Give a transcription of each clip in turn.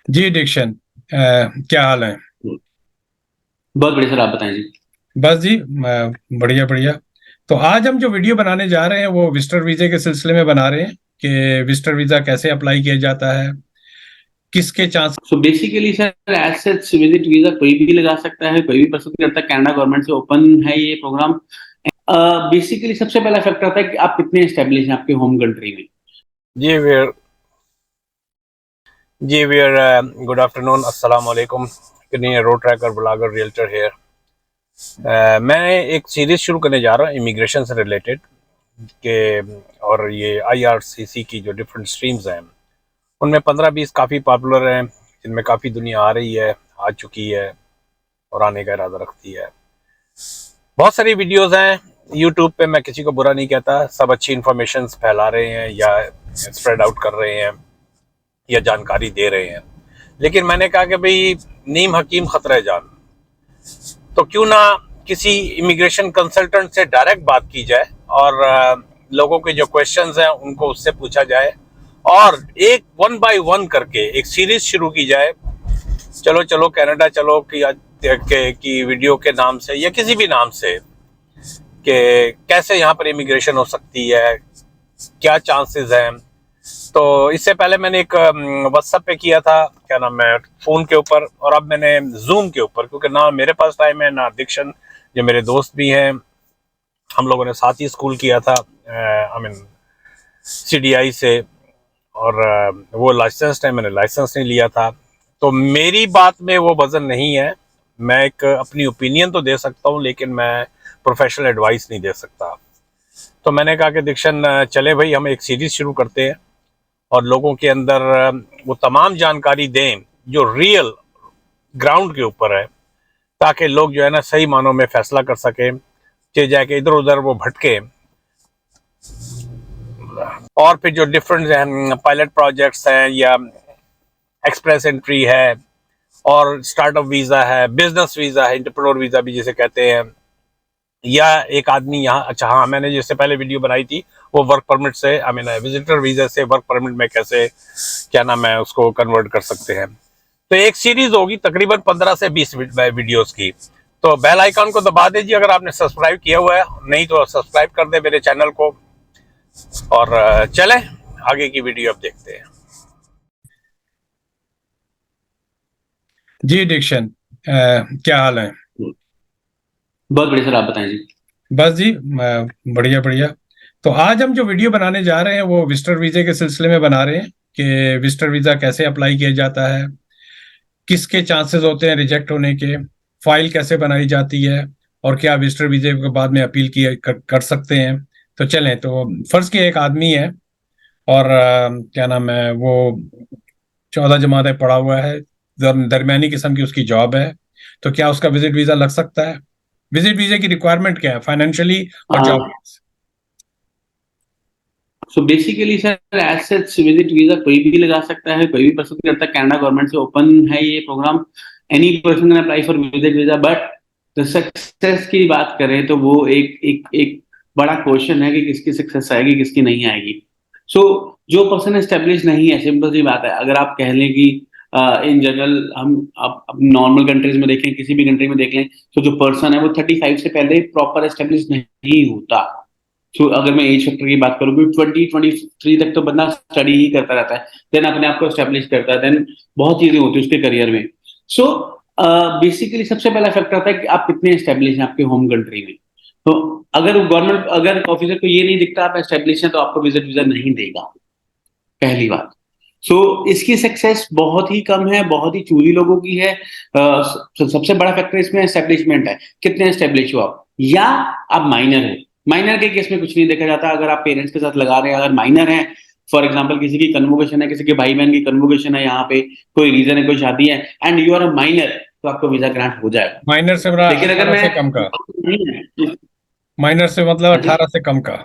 जी Dickson, क्या हाल है? बहुत बढ़िया सर। आप बताएं जी। बस जी, बढ़िया बढ़िया। तो आज हम जो वीडियो बनाने जा रहे हैं वो विजिटर वीजे के सिलसिले में बना रहे हैं कि विजिटर वीजा कैसे अप्लाई किया जाता है, किसके chance. So basically sir as such visit visa कोई भी लगा सकता है, कोई भी पर्सन करता है। कनाडा गवर्नमेंट से ओपन है ये प्रोग्राम। बेसिकली सबसे पहला फैक्टर होता है कि आप कितने एस्टेब्लिश हैं आपके होम कंट्री में। जी वीर जी वीर गुड आफ्टरनून, अस्सलाम वालेकुम। Road tracker blogger realtor here. मैं एक सीरीज शुरू करने जा रहा हूँ इमिग्रेशन से रिलेटेड के, और ये आईआरसीसी की जो डिफरेंट स्ट्रीम्स हैं उनमें 15-20 काफ़ी पॉपुलर हैं, जिनमें काफ़ी दुनिया आ रही है, आ चुकी है और आने का इरादा रखती है। बहुत सारी वीडियोस हैं यूट्यूब पे, मैं किसी को बुरा नहीं कहता, सब अच्छी इन्फॉर्मेशन फैला रहे हैं या स्प्रेड आउट कर रहे हैं या जानकारी दे रहे हैं। लेकिन मैंने कहा कि भाई नीम हकीम खतरा जान, तो क्यों ना किसी इमिग्रेशन कंसल्टेंट से डायरेक्ट बात की जाए और लोगों के जो क्वेश्चंस हैं उनको उससे पूछा जाए और एक वन बाय वन करके एक सीरीज शुरू की जाए। चलो चलो कनाडा चलो कि वीडियो के नाम से या किसी भी नाम से, कि कैसे यहाँ पर इमिग्रेशन हो सकती है, क्या चांसेस हैं। तो इससे पहले मैंने एक व्हाट्सएप पे किया था, क्या नाम है, फोन के ऊपर, और अब मैंने जूम के ऊपर, क्योंकि ना मेरे पास टाइम है ना दीक्षण, जो मेरे दोस्त भी हैं, हम लोगों ने साथ ही स्कूल किया था, आई मीन सीडीआई से, और वो लाइसेंस है, मैंने लाइसेंस नहीं लिया था। तो मेरी बात में वो वजन नहीं है। मैं एक अपनी ओपिनियन तो दे सकता हूँ, लेकिन मैं प्रोफेशनल एडवाइस नहीं दे सकता। तो मैंने कहा कि दीक्षण चले भाई, हम एक सीरीज शुरू करते हैं और लोगों के अंदर वो तमाम जानकारी दें जो रियल ग्राउंड के ऊपर है, ताकि लोग जो है ना सही मानों में फैसला कर सकें, चाहे जाके इधर उधर वो भटके। और फिर जो डिफरेंट पायलट प्रोजेक्ट्स हैं या एक्सप्रेस एंट्री है और स्टार्टअप वीज़ा है, बिजनेस वीज़ा है, इंटरप्रेन्योर वीज़ा भी जिसे कहते हैं, या एक आदमी यहाँ, अच्छा हाँ, मैंने जिससे पहले वीडियो बनाई थी वो वर्क परमिट से, आई मीन विजिटर वीज़ा से वर्क परमिट में कैसे, क्या नाम है, उसको कन्वर्ट कर सकते हैं। तो एक सीरीज होगी तकरीबन 15 से 20 वीडियोस की। तो बेल आइकन को दबा दीजिए अगर आपने सब्सक्राइब किया हुआ है, नहीं तो सब्सक्राइब कर दे मेरे चैनल को। और चलें आगे की वीडियो अब देखते हैं। जी डिक्शन, क्या हाल है? बहुत बढ़िया सर। आप बताएं जी। बस जी, बढ़िया बढ़िया। तो आज हम जो वीडियो बनाने जा रहे हैं वो विजिटर वीजे के सिलसिले में बना रहे हैं कि विजिटर वीजा कैसे अप्लाई किया जाता है, किसके चांसेस होते हैं रिजेक्ट होने के, फाइल कैसे बनाई जाती है, और क्या विजिटर वीजे के बाद में अपील कर सकते हैं। तो चलें, तो फर्ज किया एक आदमी है और क्या नाम है वो 14 जमातें पढ़ा हुआ है, दरमियानी किस्म की उसकी जॉब है। तो क्या उसका विजिट वीजा लग सकता है? विजिट वीजा की रिक्वायरमेंट क्या है फाइनेंशियली और job? So basically sir as such visit visa कोई भी लगा सकता है, कोई भी पर्सन करता है। कनाडा गवर्नमेंट से ओपन है ये programme. Any person can apply for visit visa. But the success की बात करें तो वो एक एक एक बड़ा क्वेश्चन है कि किसकी सक्सेस आएगी, किसकी नहीं आएगी। सो जो पर्सन एस्टेब्लिश नहीं है, सिंपल सी बात है। अगर आप कह लें कि इन जनरल हम अब नॉर्मल कंट्रीज में देखें, किसी भी कंट्री में देख लें, तो जो पर्सन है वो 35 से पहले प्रॉपर एस्टेब्लिश नहीं होता। तो अगर मैं एज फैक्टर की बात करूँ, 20-23 तक तो बंदा स्टडी ही करता रहता है, देन अपने आप को स्टेब्लिश करता है, देन बहुत चीजें होती है उसके करियर में। सो बेसिकली सबसे पहला फैक्टर होता है कि आप कितने स्टेब्लिश हैं आपके होम कंट्री में। तो अगर ऑफिसर को ये नहीं दिखता आप एस्टेब्लिश हैं, तो आपको विजिट वीजा नहीं देगा, पहली बात। सो इसकी सक्सेस बहुत ही कम है, बहुत ही चूजी लोगों की है। सबसे बड़ा फैक्टर इसमें एस्टेब्लिशमेंट है, कितने एस्टेब्लिश हो आप, या आप माइनर है। माइनर के केस में कुछ नहीं देखा जाता। अगर आप पेरेंट्स के साथ लगा रहे हैं, अगर माइनर है, फॉर एग्जाम्पल किसी की कन्वोकेशन है, किसी के भाई बहन की कन्वोकेशन है, यहाँ पे कोई रीजन है, कोई शादी है, and you are a minor, तो आपको वीजा ग्रांट हो जाएगा। माइनर से मेरा लेकिन अगर 18 मैं से कम का। नहीं है, माइनर से मतलब हाँ जी, 18 से कम का।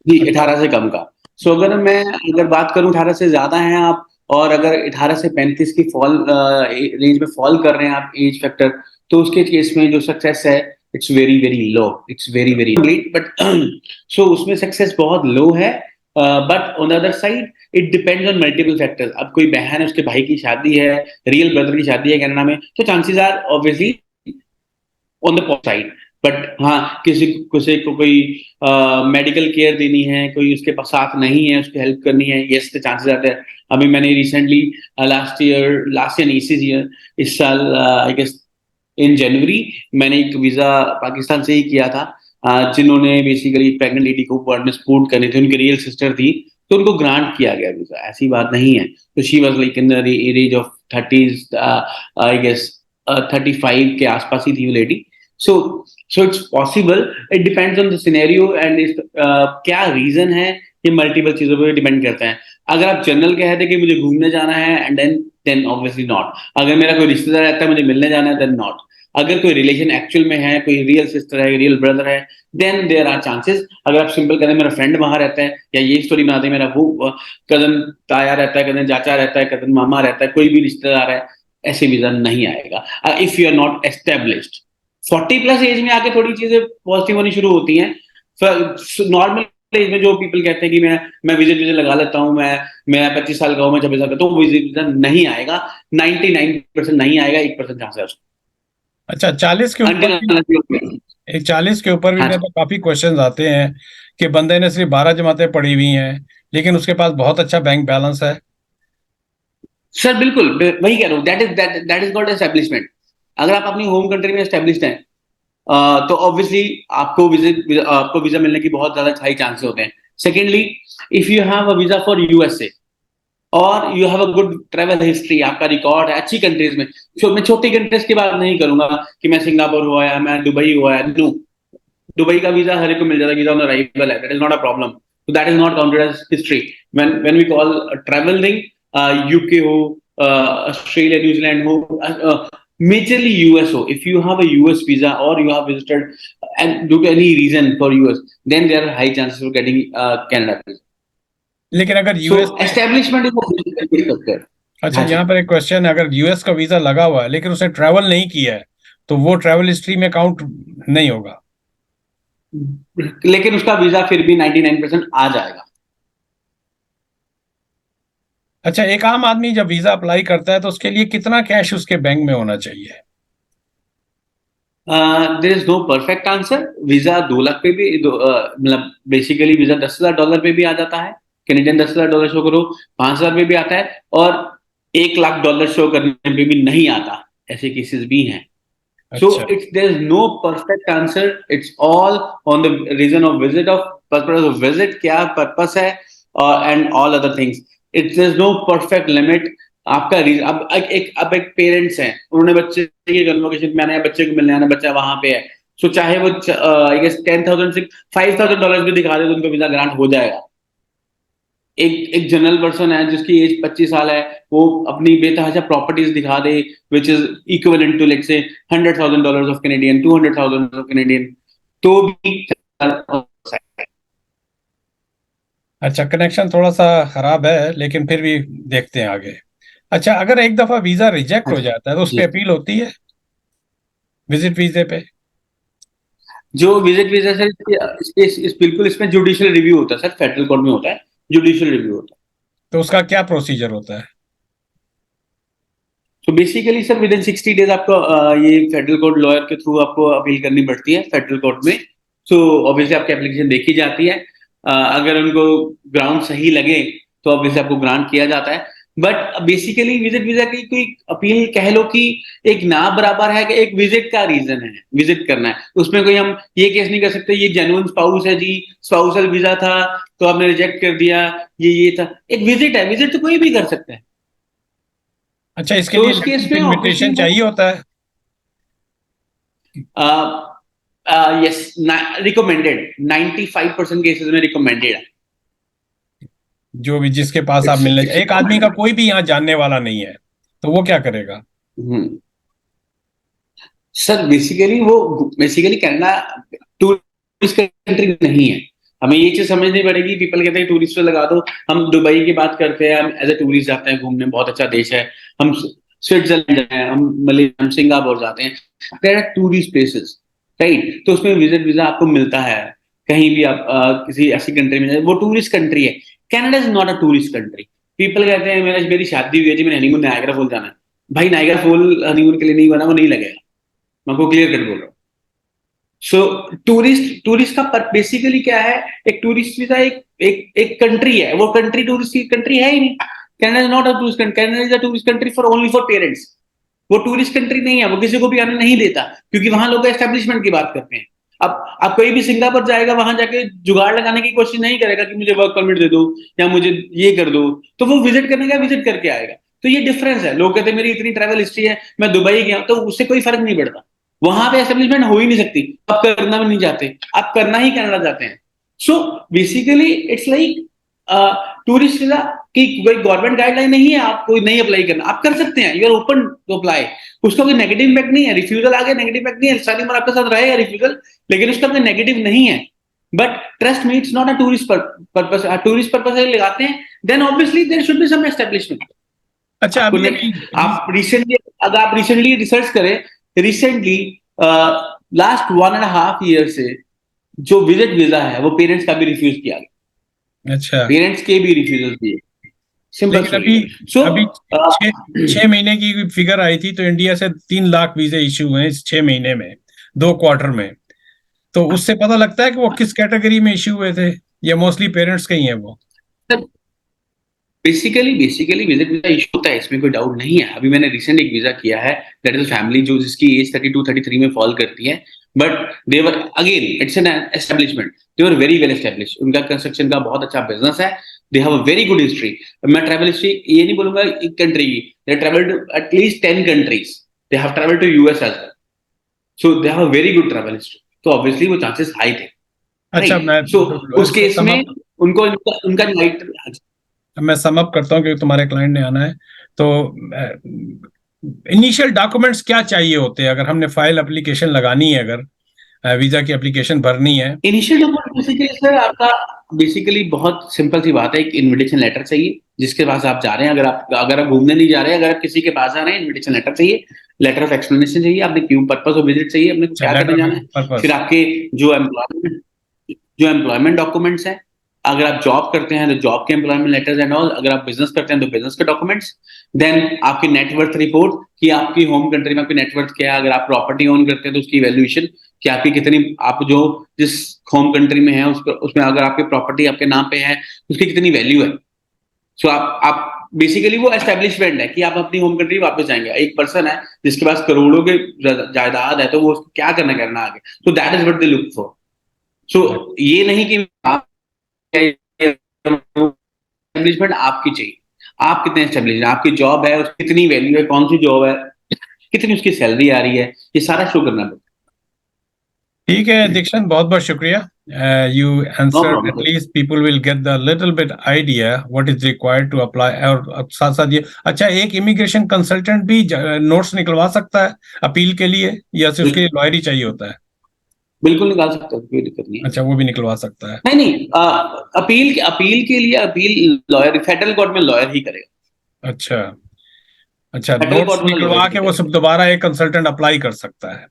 जी 18 से कम का। सो अगर बात करूं 18 से ज्यादा हैं आप, और अगर 18 से 35 की फॉल रेंज में फॉल कर रहे हैं आप एज फैक्टर, तो उसके केस में जो सक्सेस है, it's very very low, it's very very late. But so उसमें सक्सेस बहुत लो है। But on the other side it depends on multiple factors. अब कोई बहन है, उसके भाई की शादी है, रियल ब्रदर की शादी है कनाडा में, तो chances are obviously on the side. But हाँ, किसी किसी को कोई मेडिकल केयर देनी है, कोई उसके पास साथ नहीं है, उसकी हेल्प करनी है, yes the chances are there. अभी मैंने रिसेंटली लास्ट ईयर इस ईयर इस साल आई गेस इन जनवरी मैंने एक वीजा पाकिस्तान से ही किया था, जिन्होंने बेसिकली प्रेग्नेंट लेडी को वर्ल्ड में सपोर्ट करने थे, उनकी रियल सिस्टर थी, तो उनको ग्रांट किया गया वीजा, ऐसी बात नहीं है. तो she was like in the age of 30s I guess 35 के आसपास ही थी वो lady. So so it's possible. It depends on the scenario and क्या रीजन है, ये मल्टीपल चीजों पर डिपेंड करता है. अगर आप जनरल कह रहे कि मुझे घूमने जाना है एंड देन ऑब्वियसली नॉट. अगर मेरा कोई रिश्तेदार रहता है, मुझे मिलने जाना है, देन नॉट. अगर कोई रिलेशन एक्चुअल में है, कोई रियल सिस्टर है, रियल ब्रदर है, देन देयर आर चांसेस. अगर आप सिंपल कहते हैं मेरा फ्रेंड वहां रहता है, या ये स्टोरी बनाते हैं मेरा वो कजन ताया रहता है, कजन चाचा रहता है, कजन मामा रहता है, कोई भी रिश्तेदार है, ऐसे वीजा नहीं आएगा if you are not established. 40+ age में आके थोड़ी चीजें पॉजिटिव होनी शुरू होती हैं. नॉर्मल एज में जो पीपल कहते हैं कि मैं विजिट विजिट लगा लेता हूँ, मैं 25 साल का हूँ, मैं 26 साल का, तो विजिट वीजा नहीं आएगा. 99% नहीं आएगा, 1% चांस है उसका. अच्छा, 40 के ऊपर भी, 40 के ऊपर भी मेरे तो काफी क्वेश्चंस आते हैं कि बंदे ने सिर्फ 12 जमातें पढ़ी हुई हैं, लेकिन उसके पास बहुत अच्छा बैंक बैलेंस है. सर बिल्कुल वही कह रहा हूँ, दैट इज कॉल्ड एस्टेब्लिशमेंट. अगर आप अपनी होम कंट्री में एस्टेब्लिश्ड हैं, तो ऑब्वियसली आपको वीजा मिलने की बहुत ज्यादा हाई चांसेस होते हैं. Secondly, if you have a visa for USA और you have a good travel history, आपका रिकॉर्ड है अच्छी कंट्रीज में. मैं छोटी कंट्रीज की बात नहीं करूंगा कि मैं सिंगापुर हुआ या मैं दुबई हुआ है. नो, दुबई का वीजा हर एक को मिल जाता है, वीजा ऑन अराइवल है, that is not a problem. So that is not counted as history. When we call a travel thing, UK हो, Australia, New Zealand हो, majorly US हो. If you have a US visa or you have visited and due to any reason for US, then there are high chances of getting Canada visa. लेकिन अगर So US में, establishment is a big factor. अच्छा हाँ जी. यहाँ पर एक question है, अगर यूएस का वीजा लगा हुआ है लेकिन उसने ट्रैवल नहीं किया है, तो वो ट्रैवल हिस्ट्री में काउंट नहीं होगा? लेकिन उसका वीजा फिर भी 99% आ जाएगा. अच्छा, एक आम आदमी जब वीजा अप्लाई करता है तो उसके लिए कितना कैश उसके बैंक में होना चाहिए? There is no perfect answer. Visa 2 lakh पे भी मतलब बेसिकली वीजा $10,000 पे भी आ जाता है. कैनेडियन $10,000 शो करो, 5,000 पे भी आता है, और $1,00,000 शो करने पे भी नहीं आता. ऐसे केसेस भी हैं. So अच्छा, there is no perfect answer. It's all on the reason of visit, of purpose of visit, क्या purpose है, and all other things. There's no perfect limit. आपका रीजन, अब एक पेरेंट्स हैं, उन्होंने बच्चे की कन्वोकेशन में आना है, बच्चे को मिलने आना, बच्चा वहां पे है. सो चाहे वो आई गेस 10,000 से $5,000 भी दिखा दे तो उनको वीजा ग्रांट हो जाएगा. एक जनरल पर्सन है जिसकी एज 25 साल है, वो अपनी बेतहाशा प्रॉपर्टीज दिखा दे which is equivalent to let's say $100,000 of Canadian, $200,000 of Canadian, तो भी. अच्छा, कनेक्शन थोड़ा सा खराब है, लेकिन फिर भी देखते हैं आगे. अच्छा, अगर एक दफा वीजा रिजेक्ट हाँ हो जी. जाता है तो उस पर अपील होती है विजिट वीजे पे? जो विजिट वीजा सर, बिल्कुल इसमें जुडिशियल रिव्यू होता है सर, फेडरल कोर्ट में होता है, जुडिशियल रिव्यू होता है. तो उसका क्या प्रोसीजर होता है? तो basically sir with in 60 days आपको ये फेडरल कोर्ट लॉयर के थ्रू आपको अपील करनी पड़ती है फेडरल कोर्ट में. सो ऑब्वियसली आपकी एप्लीकेशन देखी जाती है. अगर उनको ग्राउंड सही लगे तो ऑब्वियसली आपको ग्रांट किया जाता है. बट बेसिकली विजिट वीजा की कोई अपील कह लो कि एक ना बराबर है कि एक विजिट का रीजन है, विजिट करना है. उसमें कोई हम ये केस नहीं कर सकते ये जेन्युइन स्पाउस है जी, स्पाउसल वीजा था तो आपने रिजेक्ट कर दिया, ये था. एक विजिट है, विजिट तो कोई भी कर सकता है. अच्छा, इसके तो लिए उस केस में ऑब्वियसली इनविटेशन चाहिए होता है? Yes, recommended. 95% केसेस में रिकमेंडेड है. जो भी जिसके पास आप मिलने, एक आदमी का कोई भी यहाँ जानने वाला नहीं है तो वो क्या करेगा? Sir basically Canada tourist country नहीं है. हमें ये चीज समझनी पड़ेगी. पीपल कहते हैं टूरिस्ट लगा दो. हम दुबई की बात करते हैं, हम एज ए टूरिस्ट जाते हैं घूमने, बहुत अच्छा देश है. हम स्विट्जरलैंड जाते हैं, हम सिंगापुर जाते हैं, there are tourist places, right. तो उसमें विजिट वीजा आपको मिलता है. कहीं भी आप किसी ऐसी कंट्री में जाए, वो टूरिस्ट कंट्री है। Canada is not a tourist country. People कहते हैं मेरी शादी हुई है जी, मैंने हनीमून नायग्रा फॉल जाना है। भाई नायग्रा फॉल हनीमून के लिए नहीं बना, वो नहीं लगेगा, मैं आपको क्लियर कट बोल रहा हूँ। सो टूरिस्ट का बेसिकली क्या है, एक टूरिस्ट वीजा एक कंट्री है, वो कंट्री टूरिस्ट की कंट्री है ही नहीं। Canada is not a tourist country, Canada is a tourist country for only for parents. वो टूरिस्ट कंट्री नहीं है, वो किसी को भी आने नहीं देता, क्योंकि वहां लोग एस्टेब्लिशमेंट की बात करते हैं। अब कोई भी सिंगापुर जाएगा, वहां जाके जुगाड़ लगाने की कोशिश नहीं करेगा कि मुझे वर्क परमिट दे दो या मुझे ये कर दो, तो वो विजिट करने का विजिट करके आएगा। तो ये डिफरेंस है। लोग कहते हैं मेरी इतनी ट्रैवल हिस्ट्री है, मैं दुबई गया, तो उससे कोई फर्क नहीं पड़ता। वहां पे एस्टेब्लिशमेंट हो ही नहीं सकती, आप करना भी नहीं चाहते, आप करना ही कनाडा चाहते हैं। So basically it's like tourist visa की कोई गवर्नमेंट गाइडलाइन नहीं है, आप कोई नहीं अप्लाई करना, आप कर सकते हैं, you are open to apply. उसका कोई नेगेटिव इम्पैक्ट नहीं है, रिफ्यूजल आ गया नेगेटिव इम्पैक्ट नहीं है, सारी उम्र आपके साथ रहेगा रिफ्यूजल, लेकिन उसका कोई नेगेटिव नहीं है। But trust me, it's not a tourist purpose. Tourist purpose लगाते हैं, then obviously there should be some establishment. अच्छा, आपको अभी आप रिसेंटली, अगर आप रिसेंटली रिसर्च करें, रिसेंटली लास्ट 1.5 ईयर से जो विजिट वीजा है वो पेरेंट्स का भी रिफ्यूज किया गया, अच्छा, पेरेंट्स के भी रिफ्यूजल दिए। सिंपल लेकिन अभी स्टोरी। सो अभी छह महीने की फिगर आई थी, तो इंडिया से 3 लाख वीजे इश्यू हुए इस 6 महीने में, 2 क्वार्टर में। तो उससे पता लगता है कि वो किस कैटेगरी में इश्यू हुए थे, या मोस्टली पेरेंट्स के ही हैं वो। बेसिकली विजिट वीजा इशू होता है, इसमें कोई डाउट नहीं है। अभी मैंने रिसेंट एक वीजा किया है, दैट इज फैमिली जो जिसकी एज 32-33 में फॉल करती है, but they were again it's an establishment, they were very well established, उनका कंस्ट्रक्शन का बहुत अच्छा बिजनेस है, they have a very good history. मैं ट्रैवल हिस्ट्री ये नहीं बोलूंगा एक कंट्री की, they travel to at least 10 countries, they have travel to US as well, so they have a very good travel history, तो ऑब्वियसली वो chances high थे। अच्छा, राइट, सो उस केस में उनको उनका राइट। मैं सम अप करता हूँ, क्योंकि तुम्हारे क्लाइंट ने आना है। तो इनिशियल डॉक्यूमेंट्स क्या चाहिए होते हैं अगर हमने फाइल एप्लीकेशन लगानी है, अगर वीजा की एप्लीकेशन भरनी है? इनिशियल डॉक्यूमेंट बेसिकली सर आपका बेसिकली बहुत सिंपल सी बात है, एक इनविटेशन लेटर चाहिए जिसके पास आप जा रहे हैं। अगर आप घूमने नहीं जा रहे हैं, अगर आप किसी के पास जा रहे हैं, इनविटेशन लेटर चाहिए, लेटर ऑफ एक्सप्लेनेशन चाहिए, आपने क्यों पर्पस ऑफ विजिट चाहिए, अपने को क्या करने जाना है, फिर आपके जो एम्प्लॉयमेंट डॉक्यूमेंट्स हैं, अगर आप जॉब करते हैं तो जॉब के एम्प्लॉयमेंट लेटर्स एंड ऑल, अगर आप बिजनेस करते हैं तो बिजनेस के डॉक्यूमेंट्स, देन आपकी नेटवर्थ रिपोर्ट कि आपकी होम कंट्री में आपकी नेटवर्थ क्या है, अगर आप प्रॉपर्टी ओन करते हैं तो उसकी वैल्यूएशन कि आपकी कितनी, आप जो जिस होम कंट्री में है उसमें अगर आपकी प्रॉपर्टी आपके नाम पे है उसकी कितनी वैल्यू है। सो आप बेसिकली वो एस्टेब्लिशमेंट है कि आप अपनी होम कंट्री वापस जाएंगे। एक पर्सन है जिसके पास करोड़ों के जायदाद है, तो वो क्या करना आगे, तो that is what they look for. So ये नहीं कि आप एस्टेब्लिशमेंट आपकी चाहिए, आप कितने एस्टेब्लिश, आपकी जॉब है उसकी कितनी वैल्यू है, कौन सी जॉब है, कितनी उसकी सैलरी आ रही है, ये सारा शो करना पड़ता है। ठीक है दीक्षित, बहुत बहुत शुक्रिया। You know answered, problem. At least people will get the little bit idea what is required to apply. और साथ साथ ये अच्छा, एक इमिग्रेशन कंसल्टेंट भी नोट्स निकलवा सकता है अपील के लिए, या सिर्फ उसके लिए लॉयर ही चाहिए होता है? बिल्कुल निकाल सकते हो, कोई दिक्कत नहीं है। अच्छा, वो भी निकलवा सकता है। नहीं, अपील के लिए अपील लॉयर, फेडरल कोर्ट में लॉयर ही करेगा। अच्छा अच्छा, फेडरल नोट्स कोर्ट में लॉयर निकलवा ही के वो सब करेगा। दोबारा एक कंसल्टेंट अप्लाई कर सकता है?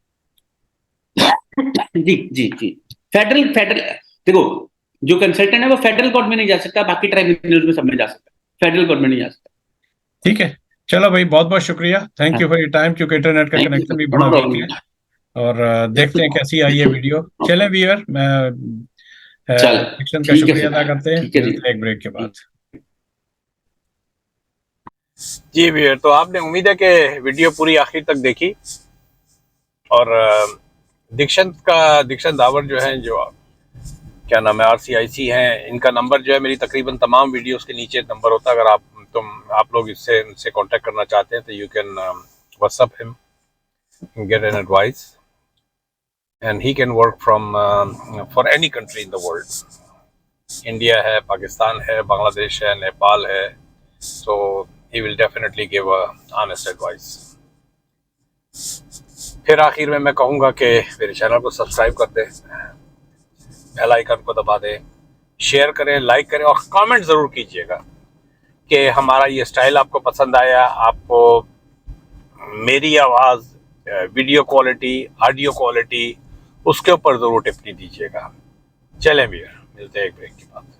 जी जी जी। फेडरल फेडरल देखो, जो कंसल्टेंट है वो फेडरल कोर्ट में नहीं जा सकता, बाकी ट्राइब्यूनल में सब में जा सकता है, फेडरल कोर्ट में नहीं जा सकता। ठीक है, चलो भाई, बहुत बहुत शुक्रिया, थैंक हाँ, यू फॉर योर टाइम, क्योंकि इंटरनेट का थैंक यू कनेक्शन सर, भी बड़ा नो वीक है। प्रॉब्लम। और देखते हैं कैसी आई है वीडियो। चलें व्यूअर, मैं चल दीक्षित का ठीक है शुक्रिया अदा सर, करते हैं, ठीक है जी। मिलते हैं एक ब्रेक के बाद। जी भैया, तो आपने उम्मीद है कि वीडियो पूरी आखिर तक देखी। और दीक्षित दावर जो है, जो क्या नाम है, RCIC हैं, इनका नंबर जो है मेरी तकरीबन तमाम वीडियोस के नीचे नंबर होता है। अगर आप लोग इनसे कांटेक्ट करना चाहते हैं तो you can WhatsApp him, get an advice, and he can work from for any country in the world. India है, पाकिस्तान है, बांग्लादेश है, नेपाल है, so he will definitely give a honest advice. फिर आखिर में मैं कहूँगा कि मेरे चैनल को सब्सक्राइब कर दें, बेल आइकन को दबा दें, शेयर करें, लाइक करें और कमेंट ज़रूर कीजिएगा कि हमारा ये स्टाइल आपको पसंद आया, आपको मेरी आवाज़, वीडियो क्वालिटी, ऑडियो क्वालिटी, उसके ऊपर ज़रूर टिप्पणी दीजिएगा। चलें भैया, मिलते हैं एक ब्रेक के बाद।